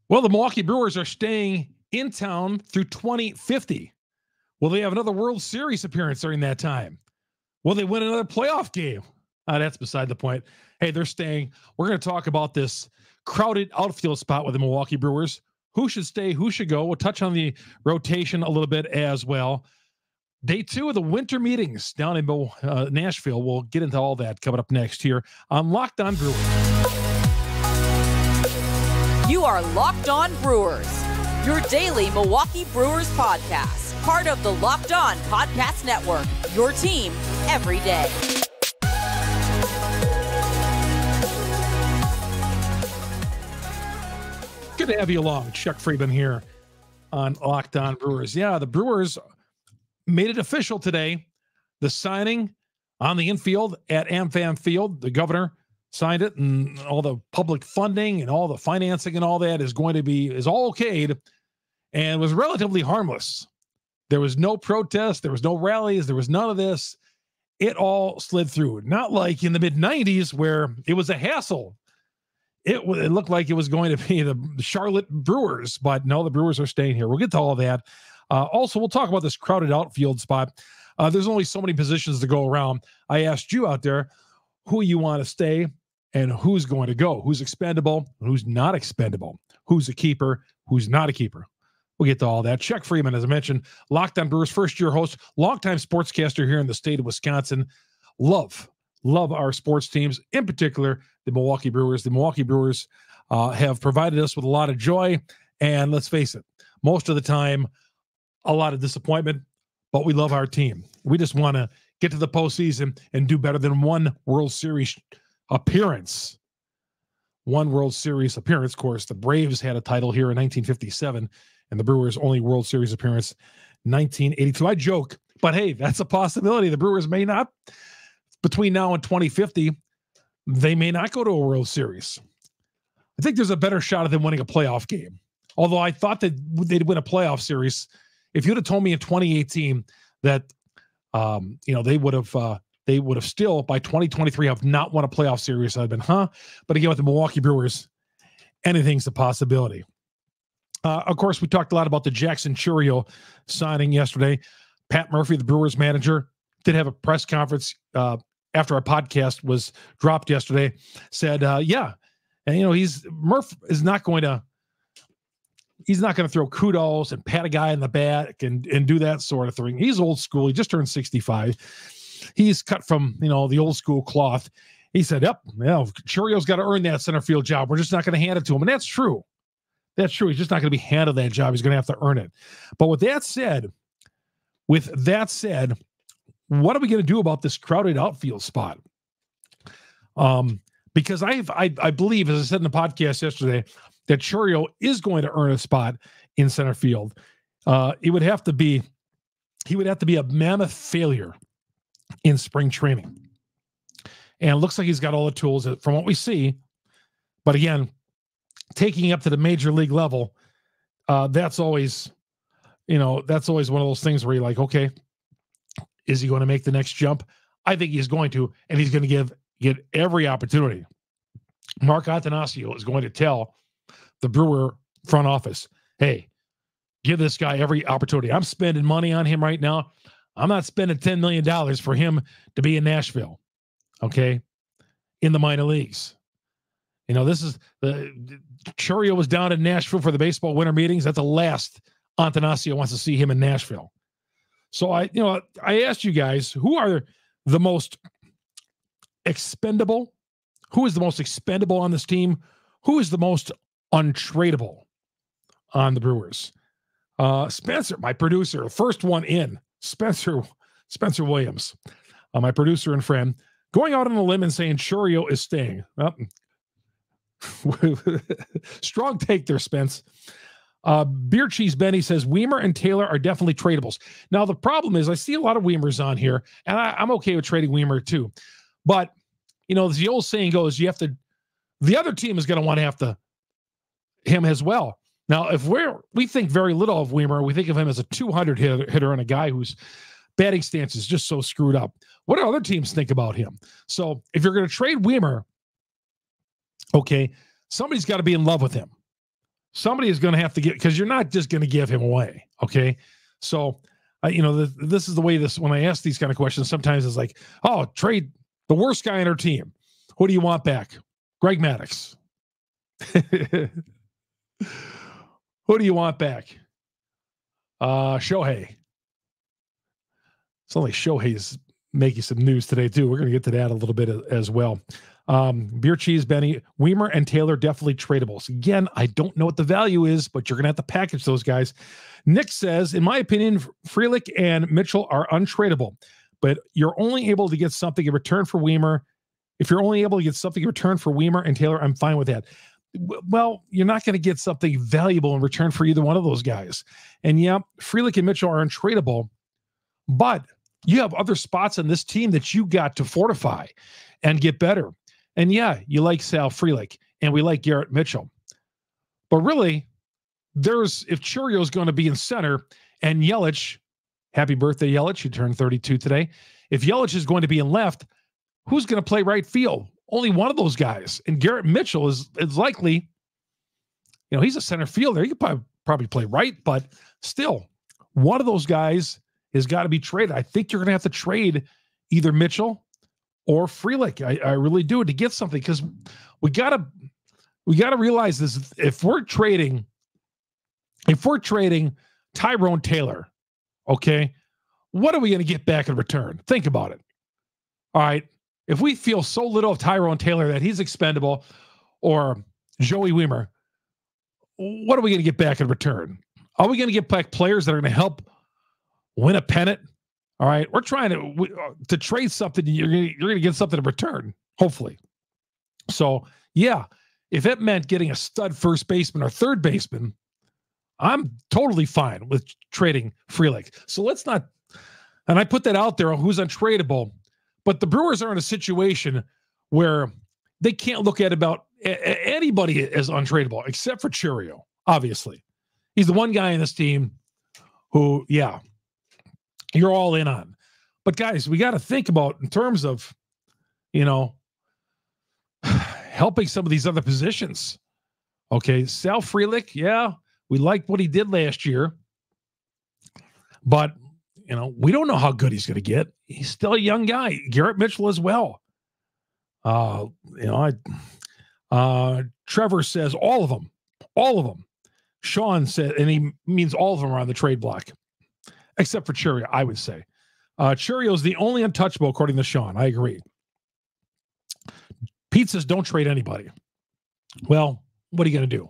Well, the Milwaukee Brewers are staying in town through 2050. Will they have another World Series appearance during that time? Will they win another playoff game? That's beside the point. Hey, they're staying. We're going to talk about this crowded outfield spot with the Milwaukee Brewers. Who should stay? Who should go? We'll touch on the rotation a little bit as well. Day 2 of the winter meetings down in Nashville. We'll get into all that coming up next here on Locked On Brewers. You are Locked On Brewers, your daily Milwaukee Brewers podcast, part of the Locked On Podcast Network, your team every day. Good to have you along. Chuck Freeman here on Locked On Brewers. Yeah, the Brewers made it official today. The signing on the infield at AmFam Field, the governor signed it, and all the public funding and all the financing and all that is all okayed, and was relatively harmless. There was no protest, there was no rallies, there was none of this. It all slid through. Not like in the mid-90s where it was a hassle. It looked like it was going to be the Charlotte Brewers, but no, the Brewers are staying here. We'll get to all that. Also, we'll talk about this crowded outfield spot. There's only so many positions to go around. I asked you out there who you want to stay and who's going to go, who's expendable, who's not expendable, who's a keeper, who's not a keeper. We'll get to all that. Chuck Freeman, as I mentioned, Locked On Brewers, first-year host, longtime sportscaster here in the state of Wisconsin. Love our sports teams, in particular the Milwaukee Brewers. The Milwaukee Brewers have provided us with a lot of joy, and let's face it, most of the time, a lot of disappointment, but we love our team. We just want to get to the postseason and do better than one World Series appearance. One World Series appearance. Of course, the Braves had a title here in 1957, and the Brewers' only World Series appearance, 1982. I joke, but hey, that's a possibility. The Brewers may not, between now and 2050, they may not go to a World Series. I think there's a better shot at them winning a playoff game. Although I thought that they'd win a playoff series. If you'd have told me in 2018 that they would have still by 2023 have not won a playoff series, I'd been, But again, with the Milwaukee Brewers, anything's a possibility. Of course, we talked a lot about the Jackson Chourio signing yesterday. Pat Murphy, the Brewers manager, did have a press conference after our podcast was dropped yesterday. Said, and Murph is not going to. He's not going to throw kudos and pat a guy in the back and do that sort of thing. He's old school. He just turned 65. He's cut from, the old school cloth. He said, Chourio's got to earn that center field job. We're just not going to hand it to him. And that's true. That's true. He's just not going to be handed that job. He's going to have to earn it. But with that said, what are we going to do about this crowded outfield spot? Because I believe, as I said in the podcast yesterday, that Chourio is going to earn a spot in center field. He would have to be a mammoth failure in spring training. And it looks like he's got all the tools from what we see. But again, taking up to the major league level, that's always one of those things where you're like, okay, is he going to make the next jump? I think he's going to, and he's going to get every opportunity. Mark Attanasio is going to tell the Brewer front office, hey, give this guy every opportunity. I'm spending money on him right now. I'm not spending $10 million for him to be in Nashville, okay, in the minor leagues. This is Chourio was down in Nashville for the baseball winter meetings. That's the last Attanasio wants to see him in Nashville. So I asked you guys, who are the most expendable? Who is the most expendable on this team? Who is the most untradeable on the Brewers? Spencer, my producer, first one in, Spencer Williams, my producer and friend, going out on a limb and saying Chourio is staying. Strong take there, Spence. Beer Cheese Benny says Weimer and Taylor are definitely tradables. Now, the problem is I see a lot of Weimers on here, and I'm okay with trading Weimer too. But, as the old saying goes, the other team is going to want to have him as well. Now, if we think very little of Weimer, we think of him as a 200 hitter and a guy whose batting stance is just so screwed up. What do other teams think about him? So if you're going to trade Weimer, okay, somebody's got to be in love with him. somebody is going to have to get, because you're not just going to give him away. Okay. So, this is the way when I ask these kind of questions, sometimes it's like, oh, trade the worst guy in our team. Who do you want back? Greg Maddux. Who do you want back? Shohei. It's only Shohei's making some news today, too. We're going to get to that a little bit as well. Beer Cheese, Benny, Weimer, and Taylor definitely tradables. Again, I don't know what the value is, but you're going to have to package those guys. Nick says, in my opinion, Frelick and Mitchell are untradeable, but you're only able to get something in return for Weimer. If you're only able to get something in return for Weimer and Taylor, I'm fine with that. Well, you're not going to get something valuable in return for either one of those guys. And yeah, Frelick and Mitchell are untradeable, but you have other spots on this team that you got to fortify and get better. And yeah, you like Sal Frelick and we like Garrett Mitchell. But really, if Churio's going to be in center and Yelich, happy birthday, Yelich, he turned 32 today. If Yelich is going to be in left, who's going to play right field? Only one of those guys. And Garrett Mitchell is likely, he's a center fielder. He could probably play right, but still, one of those guys has got to be traded. I think you're going to have to trade either Mitchell or Frelick. I really do, to get something, because we got to realize this. If we're trading Tyrone Taylor, okay, what are we going to get back in return? Think about it. All right. If we feel so little of Tyrone Taylor that he's expendable, or Joey Weimer, what are we going to get back in return? Are we going to get back players that are going to help win a pennant? All right. We're trying to trade something. You're going to get something in return, hopefully. So yeah, if it meant getting a stud first baseman or third baseman, I'm totally fine with trading Frelick. So let's not, and I put that out there on who's untradeable, but the Brewers are in a situation where they can't look at about anybody as untradeable except for Churio, obviously. He's the one guy in this team who, yeah, you're all in on. But guys, we got to think about in terms of, helping some of these other positions. Okay, Sal Frelick, yeah, we liked what he did last year, but we don't know how good he's going to get. He's still a young guy. Garrett Mitchell as well. Trevor says all of them. Sean said, and he means all of them are on the trade block, except for Churio, I would say. Churio's the only untouchable, according to Sean. I agree. Pete says, don't trade anybody. Well, what are you going to do?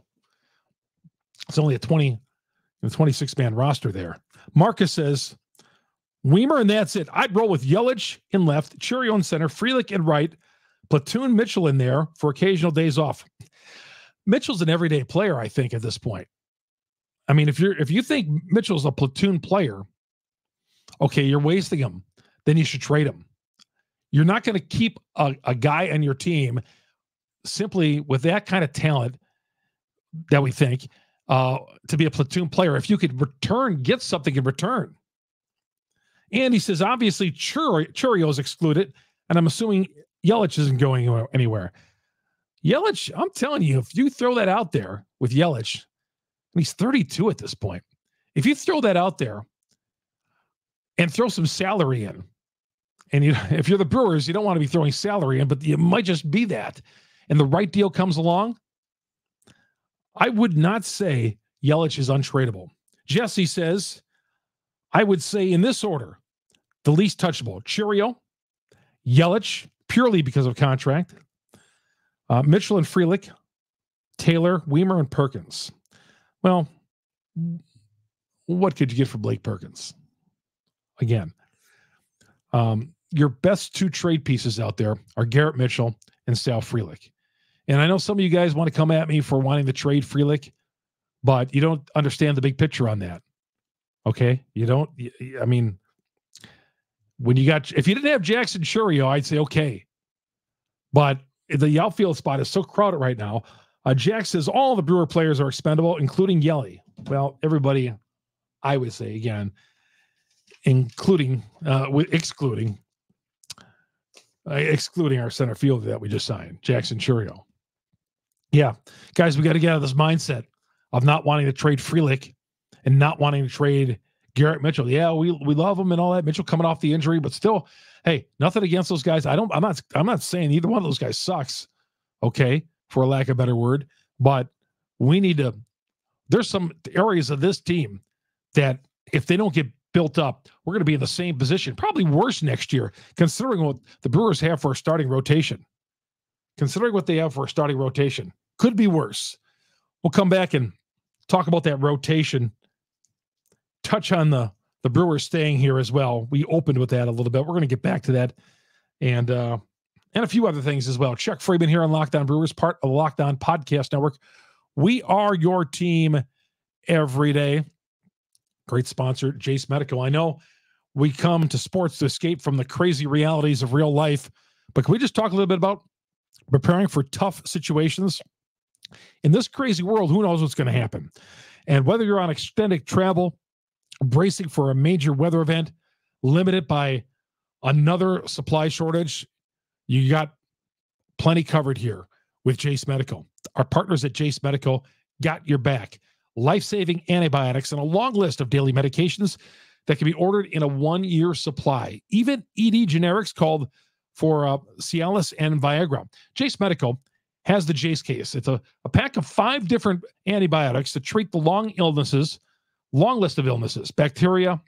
It's only a 26-man roster there. Marcus says, Weimer, and that's it. I'd roll with Yelich in left, Churio in center, Frelick in right, platoon Mitchell in there for occasional days off. Mitchell's an everyday player, I think, at this point. I mean, if you think Mitchell's a platoon player, okay, you're wasting him. Then you should trade him. You're not going to keep a guy on your team simply with that kind of talent that we think to be a platoon player. If you could get something in return. And he says, obviously, Churio is excluded, and I'm assuming Yelich isn't going anywhere. Yelich, I'm telling you, if you throw that out there with Yelich, and he's 32 at this point, if you throw that out there and throw some salary in, and if you're the Brewers, you don't want to be throwing salary in, but it might just be that, and the right deal comes along, I would not say Yelich is untradeable. Jesse says, I would say in this order, the least touchable: Churio, Yelich, purely because of contract, Mitchell and Frelick, Taylor, Weimer, and Perkins. Well, what could you get for Blake Perkins? Again, your best two trade pieces out there are Garrett Mitchell and Sal Frelick. And I know some of you guys want to come at me for wanting to trade Frelick, but you don't understand the big picture on that. Okay? You don't, I mean, if you didn't have Jackson Churio, I'd say okay. But the outfield spot is so crowded right now. Jack says all the Brewer players are expendable, including Yelly. Well, everybody, I would say again, excluding our center fielder that we just signed, Jackson Churio. Yeah, guys, we got to get out of this mindset of not wanting to trade Frelick and not wanting to trade Garrett Mitchell. Yeah, we love him and all that. Mitchell coming off the injury, but still, hey, nothing against those guys. I'm not saying either one of those guys sucks, okay, for a lack of a better word, but we need to, there's some areas of this team that if they don't get built up, we're going to be in the same position, probably worse next year, considering what the Brewers have for a starting rotation. Considering what they have for a starting rotation, could be worse. We'll come back and talk about that rotation, touch on the Brewers staying here as well. We opened with that a little bit. We're going to get back to that and a few other things as well. Chuck Freeman here on Locked On Brewers, part of the Locked On Podcast Network. We are your team every day. Great sponsor, Jase Medical. I know we come to sports to escape from the crazy realities of real life, but can we just talk a little bit about preparing for tough situations? In this crazy world, who knows what's going to happen? And whether you're on extended travel, bracing for a major weather event, limited by another supply shortage, you got plenty covered here with Jase Medical. Our partners at Jase Medical got your back. Life-saving antibiotics and a long list of daily medications that can be ordered in a 1-year supply. Even ED generics called for Cialis and Viagra. Jase Medical has the Jase case. It's a pack of 5 different antibiotics to treat the long list of illnesses, bacteria,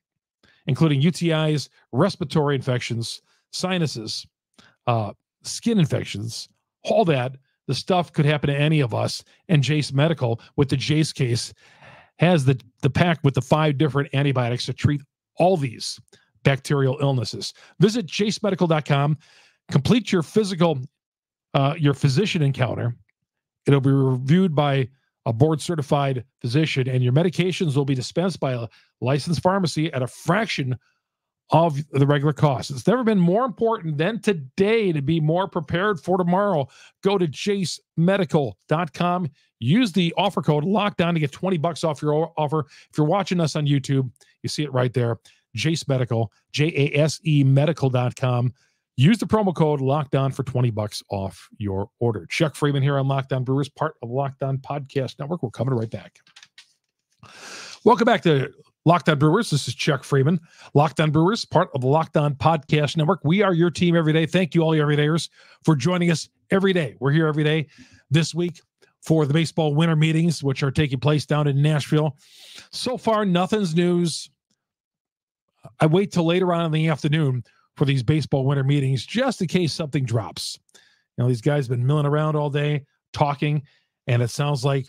including UTIs, respiratory infections, sinuses, skin infections, all that. The stuff could happen to any of us, and Jase Medical, with the Jase case, has the pack with the 5 different antibiotics to treat all these bacterial illnesses. Visit jasemedical.com, complete your your physician encounter. It'll be reviewed by a board-certified physician, and your medications will be dispensed by a licensed pharmacy at a fraction of the regular cost. It's never been more important than today to be more prepared for tomorrow. Go to jasemedical.com. Use the offer code LOCKEDON to get $20 off your offer. If you're watching us on YouTube, you see it right there. Jase Medical, JASE medical.com. Use the promo code LOCKEDON for $20 off your order. Chuck Freeman here on Locked On Brewers, part of Locked On Podcast Network. We're coming right back. Welcome back to Locked On Brewers. This is Chuck Freeman. Locked On Brewers, part of the Locked On Podcast Network. We are your team every day. Thank you all you everydayers for joining us every day. We're here every day this week for the baseball winter meetings, which are taking place down in Nashville. So far, nothing's news. I wait till later on in the afternoon for these baseball winter meetings, just in case something drops. You know, these guys have been milling around all day, talking, and it sounds like,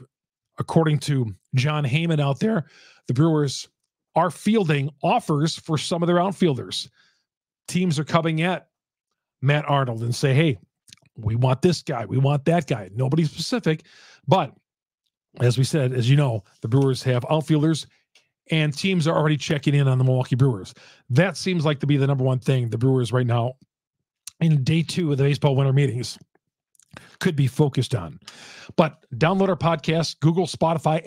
according to John Heyman out there, the Brewers are fielding offers for some of their outfielders. Teams are coming at Matt Arnold and say, hey, we want this guy, we want that guy. Nobody's specific, but as we said, as you know, the Brewers have outfielders, and teams are already checking in on the Milwaukee Brewers. That seems like to be the number one thing the Brewers right now in day 2 of the baseball winter meetings could be focused on. But download our podcast, Google, Spotify,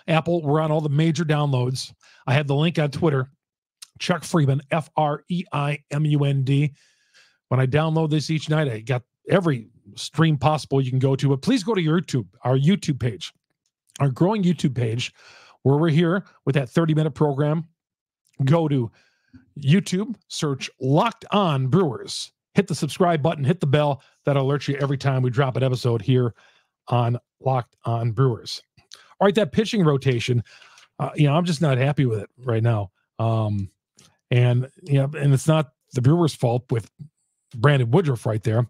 Apple. We're on all the major downloads. I have the link on Twitter, Chuck Freeman, FREIMUND. When I download this each night, I got every stream possible you can go to. But please go to YouTube, our YouTube page, our growing YouTube page, where we're here with that 30-minute program. Go to YouTube, search Locked On Brewers. Hit the subscribe button, hit the bell. That'll alert you every time we drop an episode here on Locked On Brewers. All right, that pitching rotation, I'm just not happy with it right now. And it's not the Brewers' fault with Brandon Woodruff right there,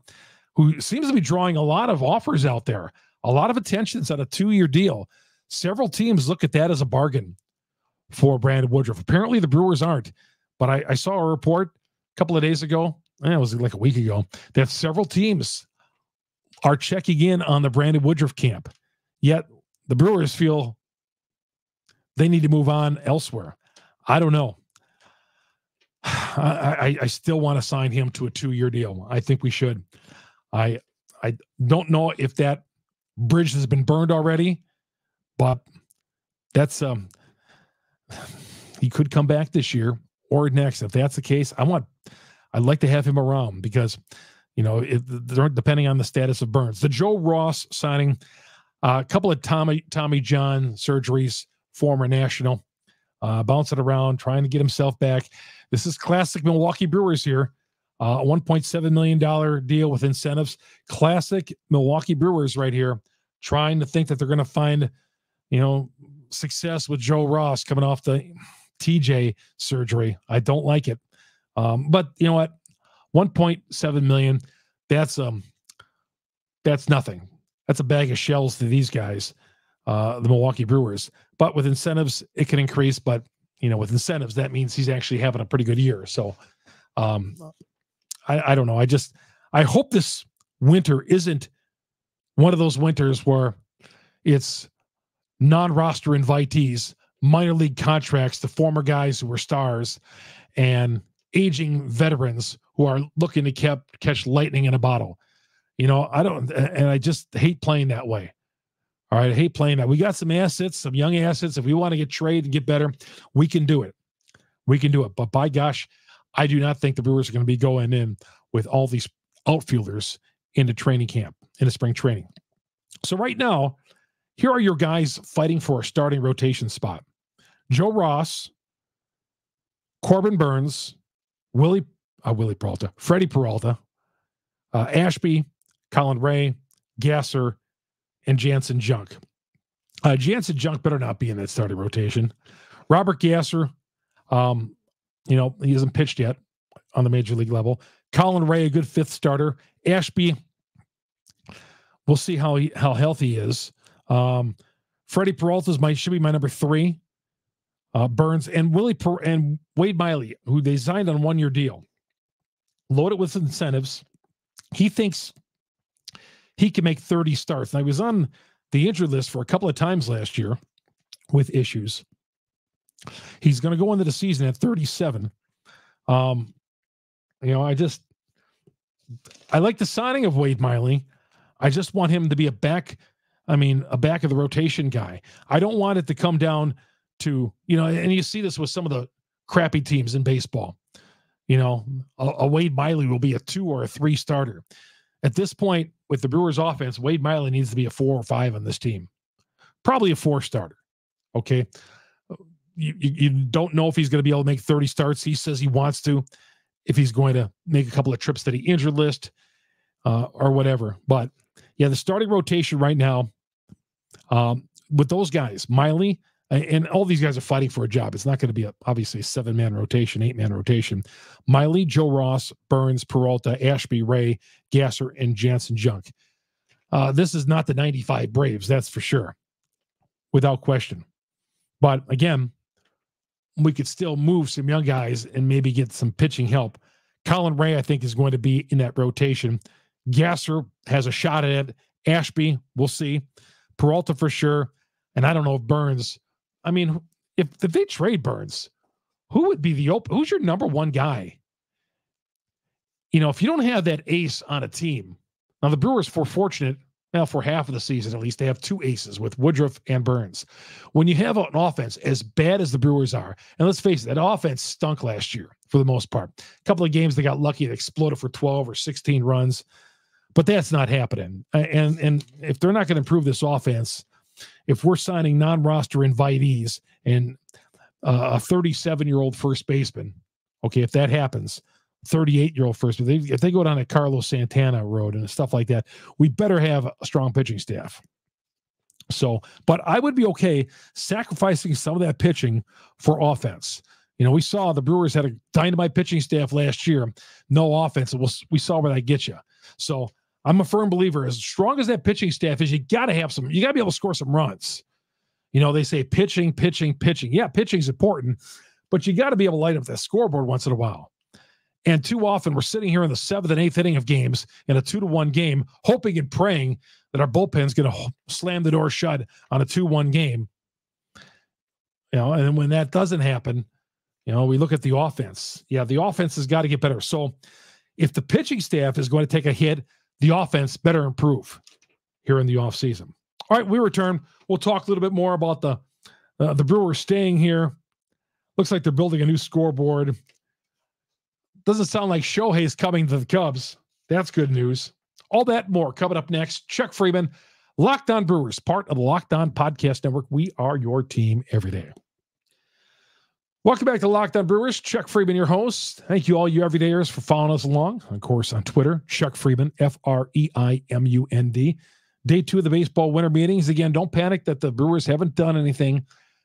who seems to be drawing a lot of offers out there, a lot of attentions on a 2-year deal. Several teams look at that as a bargain for Brandon Woodruff. Apparently the Brewers aren't, but I saw a report a couple of days ago, it was like a week ago, that several teams are checking in on the Brandon Woodruff camp. Yet the Brewers feel they need to move on elsewhere. I don't know. I still want to sign him to a 2-year deal. I think we should. I don't know if that bridge has been burned already, but that's he could come back this year or next. If that's the case, I'd like to have him around because, depending on the status of Burns. The Joe Ross signing, A couple of Tommy John surgeries, former national, bouncing around, trying to get himself back. This is classic Milwaukee Brewers here. A $1.7 million deal with incentives. Classic Milwaukee Brewers right here, trying to think that they're going to find, success with Joe Ross coming off the TJ surgery. I don't like it. But you know what? 1.7 million, that's nothing. That's a bag of shells to these guys, the Milwaukee Brewers. But with incentives, it can increase. But, with incentives, that means he's actually having a pretty good year. So I don't know. I hope this winter isn't one of those winters where it's non-roster invitees, minor league contracts to former guys who were stars, and aging veterans who are looking to catch lightning in a bottle. I just hate playing that way. All right. I hate playing that. We got some assets, some young assets. If we want to get traded and get better, we can do it. But by gosh, I do not think the Brewers are going to be going in with all these outfielders into training camp, into spring training. So right now, here are your guys fighting for a starting rotation spot. Joe Ross, Corbin Burns, Freddie Peralta, Ashby, Colin Ray, Gasser, and Jansen Junk. Jansen Junk better not be in that starting rotation. Robert Gasser, he hasn't pitched yet on the major league level. Colin Ray, a good fifth starter. Ashby, we'll see how healthy he is. Freddie Peralta should be my number 3. Burns and Wade Miley, who they signed on a 1-year deal, loaded with incentives. He thinks he can make 30 starts. Now, he was on the injured list for a couple of times last year with issues. He's going to go into the season at 37. I like the signing of Wade Miley. I just want him to be a back of the rotation guy. I don't want it to come down to, and you see this with some of the crappy teams in baseball. A Wade Miley will be a 2 or a 3 starter. At this point, with the Brewers offense, Wade Miley needs to be a 4 or 5 on this team. Probably a 4 starter. Okay. You don't know if he's going to be able to make 30 starts. He says he wants to, if he's going to make a couple of trips to the injured list or whatever. But yeah, the starting rotation right now with those guys, Miley, and all these guys are fighting for a job. It's not going to be obviously a 7-man rotation, 8-man rotation. Miley, Joe Ross, Burns, Peralta, Ashby, Ray, Gasser, and Jansen Junk. This is not the 95 Braves, that's for sure, without question. But again, we could still move some young guys and maybe get some pitching help. Colin Ray, I think, is going to be in that rotation. Gasser has a shot at it. Ashby, we'll see. Peralta for sure. And I don't know if Burns, if they trade Burns, who would be who's your number 1 guy? If you don't have that ace on a team. Now, the Brewers were fortunate, for half of the season at least, they have 2 aces with Woodruff and Burns. When you have an offense as bad as the Brewers are, and let's face it, that offense stunk last year for the most part. A couple of games they got lucky, they exploded for 12 or 16 runs, but that's not happening. And if they're not going to improve this offense, if we're signing non-roster invitees and a 37-year-old first baseman, okay, if that happens, 38-year-old first baseman, if they go down a Carlos Santana road and stuff like that, we better have a strong pitching staff. So, but I would be okay sacrificing some of that pitching for offense. We saw the Brewers had a dynamite pitching staff last year, no offense. We saw where that gets you. So I'm a firm believer, as strong as that pitching staff is, you got to be able to score some runs. They say pitching. Yeah, pitching's important, but you got to be able to light up that scoreboard once in a while. And too often we're sitting here in the 7th and 8th inning of games in a 2-1 game, hoping and praying that our bullpen's going to slam the door shut on a 2-1 game. And then when that doesn't happen, we look at the offense. Yeah, the offense has got to get better. So if the pitching staff is going to take a hit, the offense better improve here in the offseason. All right, we return. We'll talk a little bit more about the Brewers staying here. Looks like they're building a new scoreboard. Doesn't sound like Shohei's coming to the Cubs. That's good news. All that more coming up next. Chuck Freeman, Locked On Brewers, part of the Locked On Podcast Network. We are your team every day. Welcome back to Locked On Brewers. Chuck Freeman, your host. Thank you all you everydayers for following us along. Of course, on Twitter, Chuck Freeman, Freimund. Day 2 of the baseball winter meetings. Again, don't panic that the Brewers haven't done anything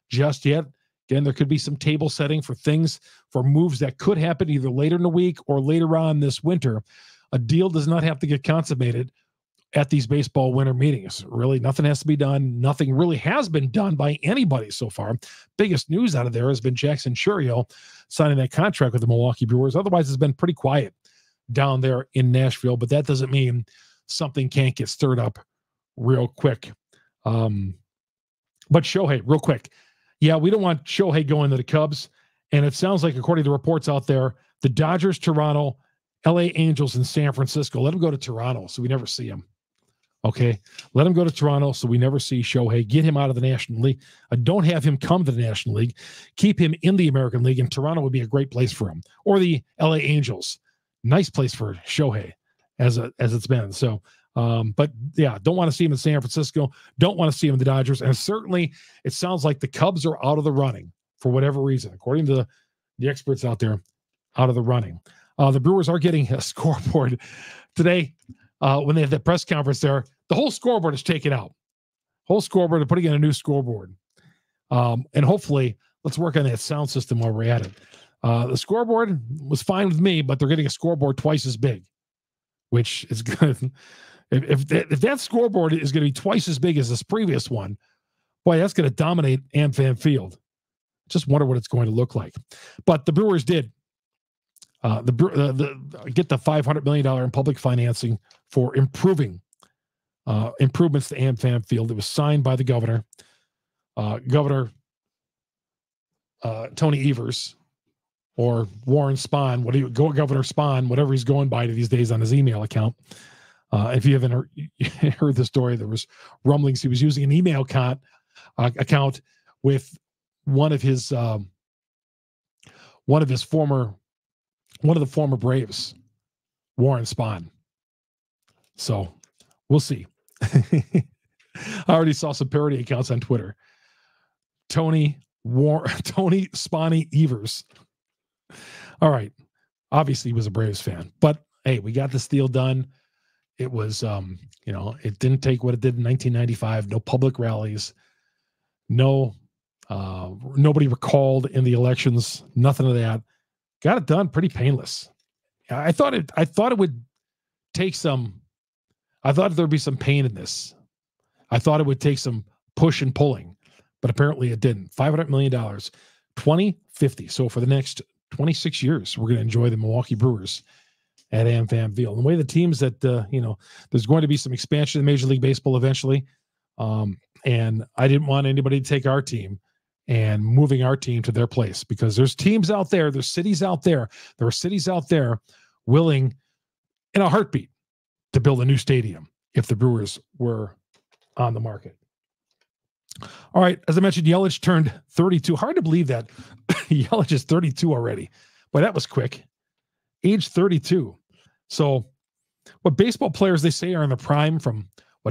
just yet. Again, there could be some table setting for things, for moves that could happen either later in the week or later on this winter. A deal does not have to get consummated at these baseball winter meetings. Really, nothing has to be done. Nothing really has been done by anybody so far. Biggest news out of there has been Jackson Chourio signing that contract with the Milwaukee Brewers. Otherwise, it's been pretty quiet down there in Nashville, but that doesn't mean something can't get stirred up real quick. But Shohei, real quick. Yeah, we don't want Shohei going to the Cubs. And it sounds like, according to reports out there, the Dodgers, Toronto, LA Angels, and San Francisco, let him go to Toronto so we never see him. Okay, let him go to Toronto so we never see Shohei. Get him out of the National League. Don't have him come to the National League. Keep him in the American League, and Toronto would be a great place for him. Or the LA Angels. Nice place for Shohei as it's been. So, but yeah, don't want to see him in San Francisco. Don't want to see him in the Dodgers. And certainly it sounds like the Cubs are out of the running for whatever reason, according to the experts out there, out of the running. The Brewers are getting a scoreboard today. When they have that press conference there, the whole scoreboard is taken out. Whole scoreboard, they're putting in a new scoreboard. And hopefully, let's work on that sound system while we're at it. The scoreboard was fine with me, but they're getting a scoreboard twice as big, which is good. If that scoreboard is going to be twice as big as this previous one, boy, that's going to dominate AmFam Field. Just wonder what it's going to look like. But the Brewers did get the $500 million in public financing for improvements to AmFam Field. It was signed by the governor, Governor Tony Evers, or Warren Spahn, Governor Spahn, whatever he's going by these days on his email account. If you haven't heard the story, there was rumblings he was using an email account with one of the former Braves, Warren Spahn. So we'll see. I already saw some parody accounts on Twitter. Tony Spahny Evers. All right. Obviously he was a Braves fan, but hey, we got this deal done. It was, it didn't take what it did in 1995. No public rallies. No, nobody recalled in the elections. Nothing of that. Got it done pretty painless. I thought it would take some. I thought there'd be some pain in this. I thought it would take some push and pulling, but apparently it didn't. $500 million, 2050. So for the next 26 years, we're going to enjoy the Milwaukee Brewers at AmFam Field. And the way the teams that, there's going to be some expansion in Major League Baseball eventually. And I didn't want anybody to take our team and moving our team to their place, because there's teams out there, there's cities out there, there are cities out there willing in a heartbeat to build a new stadium if the Brewers were on the market. All right. As I mentioned, Yelich turned 32. Hard to believe that Yelich is 32 already, but that was quick. Age 32. So what baseball players, they say, are in the prime from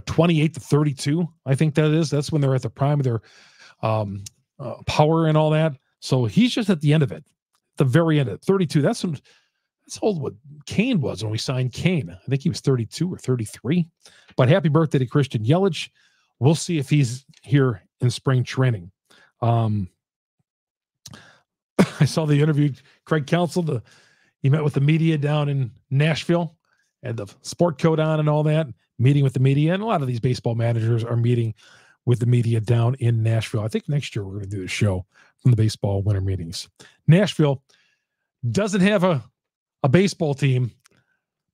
28 to 32. I think that is. That's when they're at the prime of their power and all that. So he's just at the end of it, the very end of it. 32. That's old what Kane was when we signed Kane. I think he was 32 or 33. But happy birthday to Christian Yelich. We'll see if he's here in spring training. I saw the interview, Craig Counsell, he met with the media down in Nashville, and the sport coat on and all that, meeting with the media. And a lot of these baseball managers are meeting with the media down in Nashville. I think next year we're going to do a show from the baseball winter meetings. Nashville doesn't have a baseball team,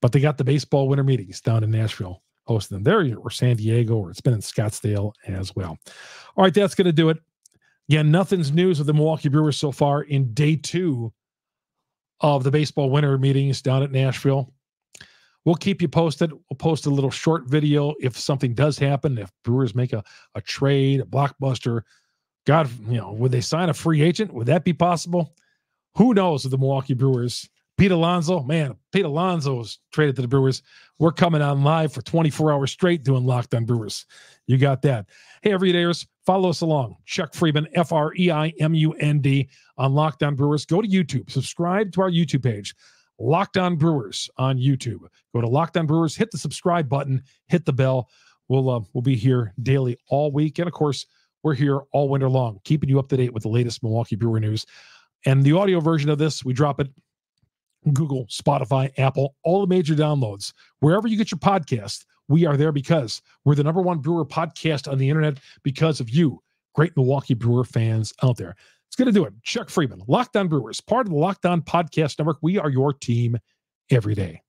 but they got the baseball winter meetings down in Nashville, hosting them there, or San Diego, or it's been in Scottsdale as well. All right, that's going to do it. Again, nothing's news with the Milwaukee Brewers so far in day 2 of the baseball winter meetings down at Nashville. We'll keep you posted. We'll post a little short video if something does happen, if Brewers make a trade, a blockbuster. God, would they sign a free agent? Would that be possible? Who knows with the Milwaukee Brewers? Pete Alonso, man, Pete Alonso was traded to the Brewers. We're coming on live for 24 hours straight doing Locked On Brewers. You got that. Hey, everydayers, follow us along. Chuck Freeman, FREIMUND on Locked On Brewers. Go to YouTube. Subscribe to our YouTube page, Locked On Brewers on YouTube. Go to Locked On Brewers, hit the subscribe button, hit the bell. We'll be here daily all week. And, of course, we're here all winter long, keeping you up to date with the latest Milwaukee Brewer news. And the audio version of this, we drop it Google, Spotify, Apple, all the major downloads. Wherever you get your podcast, we are there because we're the number one brewer podcast on the internet because of you, great Milwaukee Brewer fans out there. It's going to do it. Chuck Freeman, Locked On Brewers, part of the Locked On Podcast Network. We are your team every day.